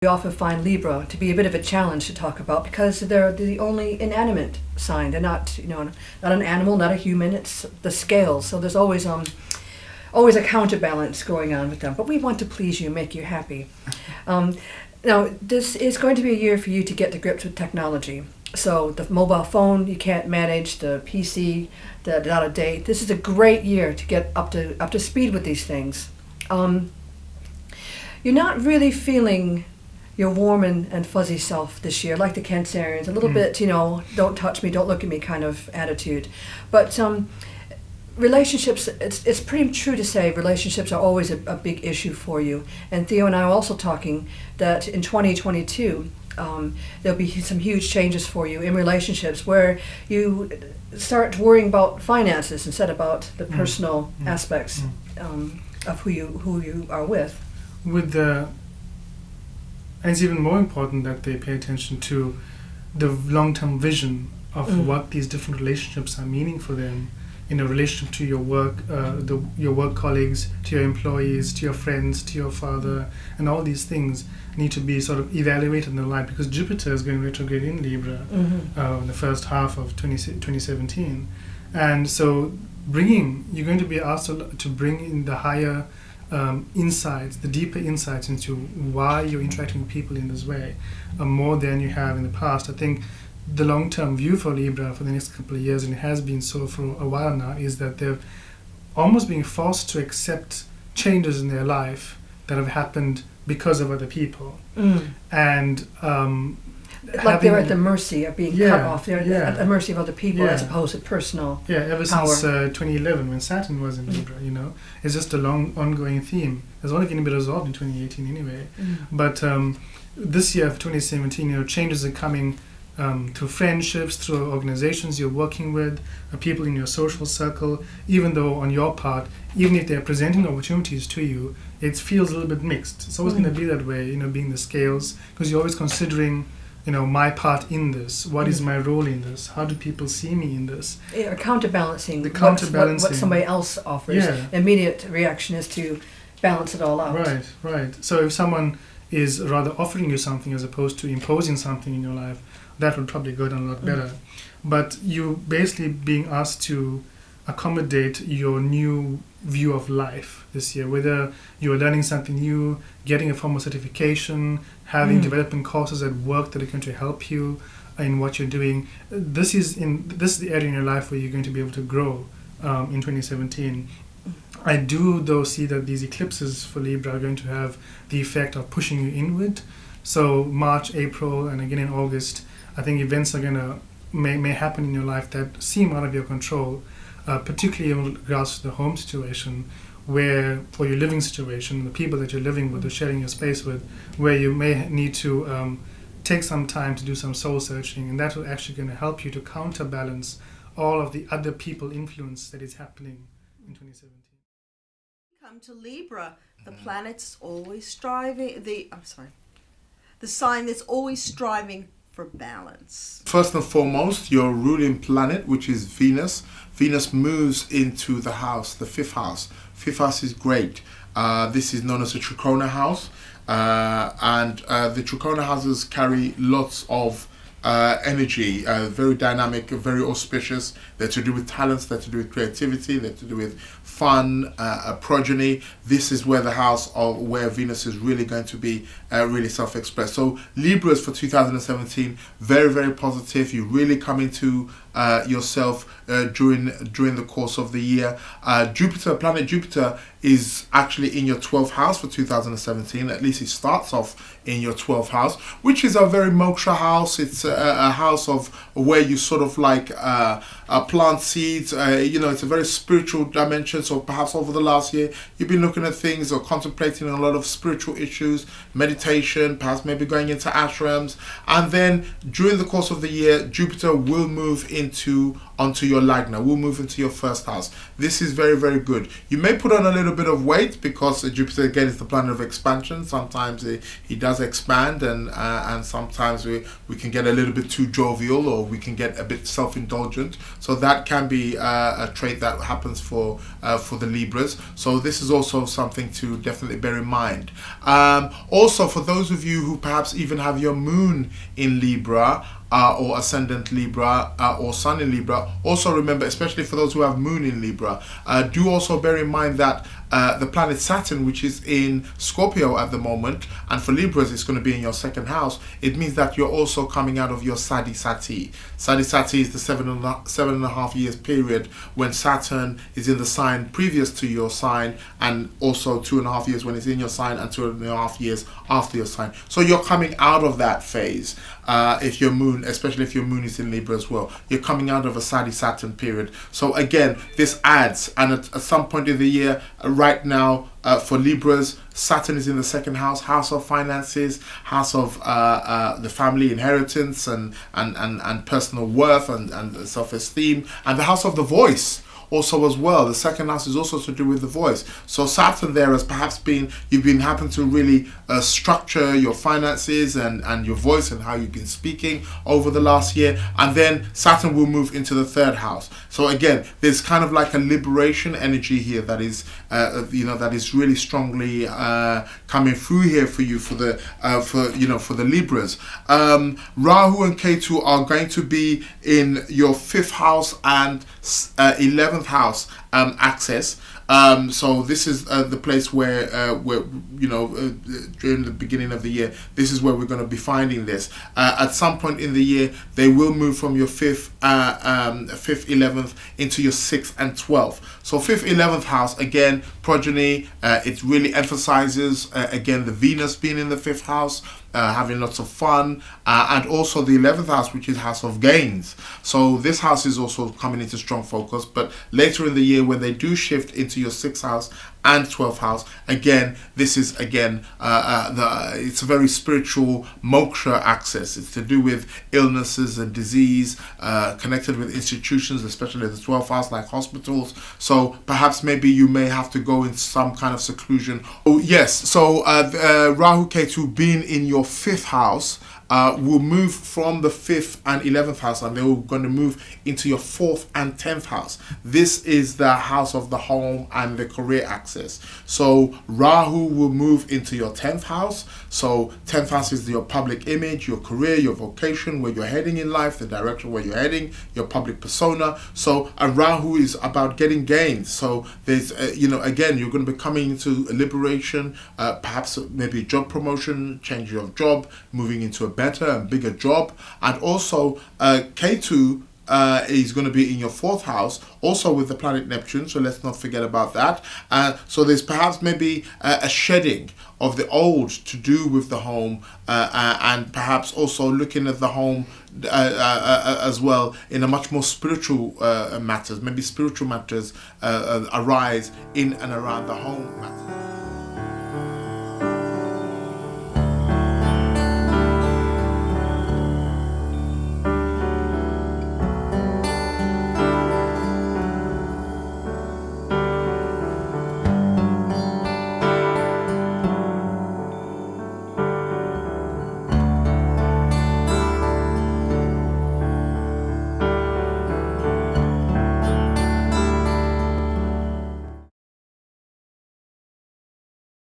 We often find Libra to be a bit of a challenge to talk about because they're the only inanimate sign. They're not, not an animal, not a human. It's the scales. So there's always a counterbalance going on with them. But we want to please you, make you happy. Now, this is going to be a year for you to get to grips with technology. So the mobile phone you can't manage, the PC that's out of date. This is a great year to get up to speed with these things. You're not really feeling your warm and fuzzy self this year, like the Cancerians. A little bit, don't touch me, don't look at me kind of attitude. But relationships, it's pretty true to say relationships are always a big issue for you. And Theo and I are also talking that in 2022, there'll be some huge changes for you in relationships where you start worrying about finances instead about the personal aspects of who you are with. And it's even more important that they pay attention to the long-term vision of what these different relationships are meaning for them in a relationship to your work, your work colleagues, to your employees, to your friends, to your father, and all these things need to be sort of evaluated in the light because Jupiter is going retrograde in Libra in the first half of 2017. And so you're going to be asked to bring in the higher insights, the deeper insights into why you're interacting with people in this way, more than you have in the past. I think the long-term view for Libra for the next couple of years, and it has been so for a while now, is that they're almost being forced to accept changes in their life that have happened because of other people. And like they're at the mercy of being cut off. They're at the mercy of other people as opposed to personal ever power. Since 2011 when Saturn was in Libra, it's just a long ongoing theme. It's only going to be resolved in 2018 anyway. But this year, for 2017, changes are coming through friendships, through organizations you're working with, people in your social circle, even though on your part, even if they're presenting opportunities to you, it feels a little bit mixed. It's always going to be that way, being the scales, because you're always considering my part in this. What is my role in this? How do people see me in this? Or counterbalancing. What somebody else offers. Immediate reaction is to balance it all out. Right. So if someone is rather offering you something as opposed to imposing something in your life, that would probably go down a lot better. But you basically being asked to accommodate your new view of life this year, whether you're learning something new, getting a formal certification, having development courses at work that are going to help you in what you're doing. This is the area in your life where you're going to be able to grow in 2017. I do though see that these eclipses for Libra are going to have the effect of pushing you inward. So March, April, and again in August, I think events are may happen in your life that seem out of your control, particularly in regards to the home situation, or your living situation, the people that you're living with or sharing your space with, where you may need to take some time to do some soul searching, and that will actually going to help you to counterbalance all of the other people influence that is happening in 2017. Come to Libra, the planet's always striving, the sign that's always striving for balance. First and foremost, your ruling planet, which is Venus. Venus moves into the house, the fifth house. Fifth house is great. This is known as a Trikona house. And the Trikona houses carry lots of energy, very dynamic, very auspicious. They're to do with talents, they're to do with creativity, they're to do with fun, progeny. This is where the house of where Venus is really going to be really self-expressed. So Libras for 2017, very, very positive. You really come into yourself during the course of the year. Planet Jupiter is actually in your 12th house for 2017. At least it starts off in your 12th house, which is a very moksha house. It's a house of where you sort of like plant seeds. It's a very spiritual dimension. So perhaps over the last year, you've been looking at things or contemplating a lot of spiritual issues, meditation, perhaps maybe going into ashrams. And then during the course of the year, Jupiter will move onto your Lagna, will move into your first house. This is very, very good. You may put on a little bit of weight because Jupiter again is the planet of expansion. Sometimes he does expand, and sometimes we can get a little bit too jovial, or we can get a bit self-indulgent. So that can be a trait that happens for the Libras. So this is also something to definitely bear in mind. Also, for those of you who perhaps even have your moon in Libra, or Ascendant Libra, or Sun in Libra, also remember, especially for those who have moon in Libra, do also bear in mind that the planet Saturn, which is in Scorpio at the moment, and for Libras it's going to be in your second house, it means that you're also coming out of your Sadi Sati. Sadi Sati is the 7.5 years period when Saturn is in the sign previous to your sign, and also 2.5 years when it's in your sign, and 2.5 years after your sign. So you're coming out of that phase. If your moon, especially if your moon is in Libra as well, you're coming out of a Sadi Saturn period. So again, this adds, and at some point in the year, right now, for Libras, Saturn is in the second house of finances, house of the family inheritance and personal worth and self-esteem, and the house of the voice. Also as well, the second house is also to do with the voice. So Saturn there has perhaps you've been having to really structure your finances and your voice and how you've been speaking over the last year. And then Saturn will move into the third house. So again, there's kind of like a liberation energy here that is, that is really strongly coming through here for you for the Libras. Rahu and Ketu are going to be in your 5th house and 11th house axis. So this is the place where during the beginning of the year, this is where we're going to be finding this. At some point in the year, they will move from your 5th, 11th into your 6th and 12th. So 5th, 11th house, again, progeny, it really emphasizes, again, the Venus being in the 5th house, having lots of fun, and also the 11th house, which is house of gains. So this house is also coming into strong focus, but later in the year when they do shift into your 6th house and 12th house, again, this is it's a very spiritual moksha axis. It's to do with illnesses and disease, connected with institutions, especially the 12th house, like hospitals. So perhaps maybe you may have to go into some kind of seclusion. Oh yes, so Rahu Ketu being in your 5th house will move from the 5th and 11th house, and they're going to move into your 4th and 10th house. This is the house of the home and the career axis. So Rahu will move into your 10th house. So 10th house is your public image, your career, your vocation, where you're heading in life, the direction where you're heading, your public persona. So Rahu is about getting gains. So there's, again, you're going to be coming into a liberation, perhaps maybe job promotion, change of job, moving into a better and bigger job. And also Ketu is going to be in your 4th house, also with the planet Neptune, so let's not forget about that. So there's perhaps maybe a shedding of the old to do with the home, and perhaps also looking at the home as well in a much more spiritual matters. Maybe spiritual matters arise in and around the home matters.